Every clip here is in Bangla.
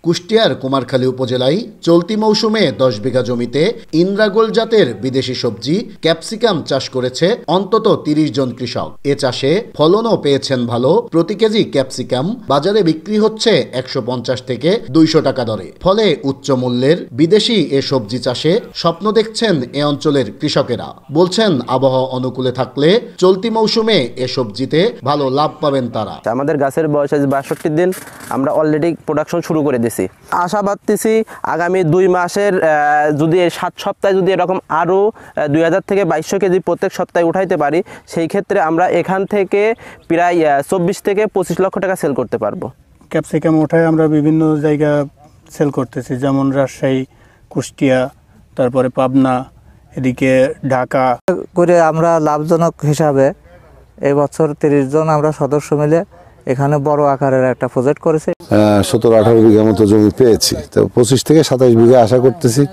কুষ্টিয়ার কুমারখালী উপজেলায় চলতি মৌসুমে 10 বিঘা জমিতে ইন্দ্রাগোল জাতের বিদেশি সবজি ক্যাপসিকাম চাষ করেছে অন্তত 30 জন কৃষক। এ চাষে ফলনও পেয়েছেন ভালো। প্রতি কেজি ক্যাপসিকাম বাজারে বিক্রি হচ্ছে 150 থেকে 200 টাকা দরে। ফলে উচ্চ মূল্যের বিদেশি এ সবজি চাষে স্বপ্ন দেখছেন এ অঞ্চলের কৃষকেরা। বলছেন আবহাওয়া অনুকূলে থাকলে চলতি মৌসুমে এ সবজিতে ভালো লাভ পাবেন তারা। আমাদের গাছের বয়স আজ 62 দিন, আমরা অলরেডি প্রোডাকশন শুরু করে দিয়েছি। আশাবাদ দিছি আগামী 2 মাসের যদি 7 সপ্তাহে যদি এরকম আরও 2000 থেকে 2200 কেজি প্রত্যেক সপ্তাহে উঠাইতে পারি, সেই ক্ষেত্রে আমরা এখান থেকে প্রায় 24 থেকে 25 লক্ষ টাকা সেল করতে পারবো। ক্যাপসিকাম ওঠায় আমরা বিভিন্ন জায়গা সেল করতেছি, যেমন রাজশাহী, কুষ্টিয়া, তারপরে পাবনা, এদিকে ঢাকা করে আমরা লাভজনক হিসাবে এই বছর 30 জন আমরা সদস্য মিলে এখানে বড় আকারের একটা প্রজেক্ট করেছি। 17-18 বিঘা মতো জমি পেয়েছি, তো 25 থেকে 27 বিঘা আশা করতেছি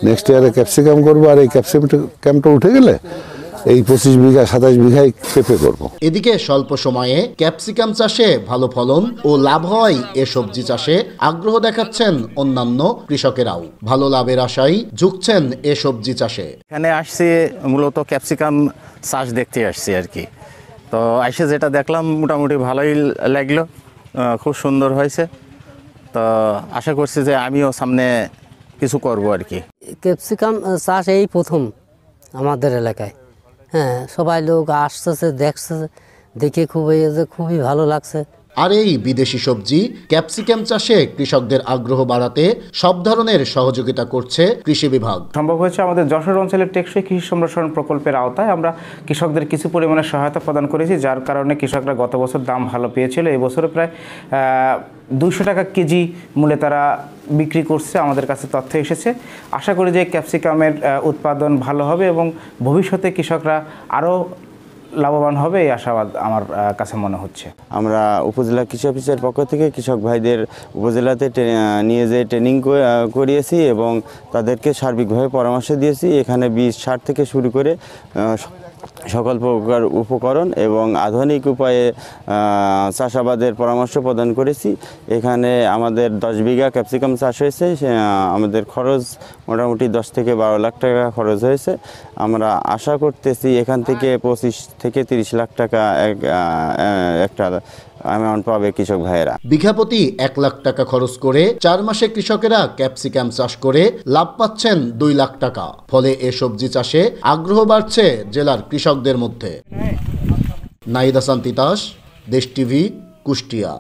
নেক্সট ইয়ারে ক্যাপসিকাম করবো। আর এই ক্যাপসিকামটা উঠে গেলে এই 25 বিঘা 27 বিঘায় পেঁপে করব। এদিকে স্বল্প সময়ে ক্যাপসিকাম চাষে ভালো ফলন ও লাভ হওয়ায় এ সবজি চাষে আগ্রহ দেখাচ্ছেন অন্যান্য কৃষকেরাও। ভালো লাভের আশায় ঝুঁকছেন এ সবজি চাষে। এখানে আসছি মূলত ক্যাপসিকাম চাষ দেখতে আসছি আর কি। তো এসে যেটা দেখলাম মোটামুটি ভালোই লাগলো, খুব সুন্দর হয়েছে। তো আশা করছি যে আমিও সামনে কিছু করব আর কি। ক্যাপসিকাম চাষ এই প্রথম আমাদের এলাকায়। হ্যাঁ, সবাই লোক আসতেছে, দেখছে, দেখে খুবই ভালো লাগছে। আর এই বিদেশি সবজি ক্যাপসিকাম চাষে কৃষকদের আগ্রহ বাড়াতে সব ধরনের সহযোগিতা করছে কৃষি বিভাগ। সম্ভব হয়েছে আমাদের যশোর অঞ্চলের টেকসই কৃষি সম্প্রসারণ প্রকল্পের আওতায় আমরা কৃষকদের কিছু পরিমাণে সহায়তা প্রদান করেছি, যার কারণে কৃষকরা গত বছর দাম ভালো পেয়েছিল। এই বছরে প্রায় 200 টাকা কেজি মূল্যে তারা বিক্রি করছে। আমাদের কাছে তথ্য এসেছে। আশা করি যে ক্যাপসিকামের উৎপাদন ভালো হবে এবং ভবিষ্যতে কৃষকরা আরও লাভবান হবে, এই আশাবাদ আমার কাছে মনে হচ্ছে। আমরা উপজেলা কৃষি অফিসের পক্ষ থেকে কৃষক ভাইদের উপজেলাতে নিয়ে যেয়ে ট্রেনিং করিয়েছি এবং তাদেরকে সার্বিকভাবে পরামর্শ দিয়েছি। এখানে বীজ সার থেকে শুরু করে সকল প্রকার উপকরণ এবং আধুনিক উপায়ে চাষাবাদের পরামর্শ প্রদান করেছি। এখানে আমাদের 10 বিঘা ক্যাপসিকাম চাষ হয়েছে। আমাদের খরচ মোটামুটি 10 থেকে 12 লাখ টাকা খরচ হয়েছে। আমরা আশা করতেছি এখান থেকে 25 থেকে 30 লাখ টাকা একটা অ্যামাউন্ট পাবে কৃষক ভাইয়েরা। বিঘাপতি 1 লাখ টাকা খরচ করে 4 মাসে কৃষকেরা ক্যাপসিকাম চাষ করে লাভ পাচ্ছেন 2 লাখ টাকা। ফলে এ সবজি চাষে আগ্রহ বাড়ছে জেলার কৃষকদের মধ্যে। নাহিদ হাসান তিতাস, দেশ টিভি, কুষ্টিয়া।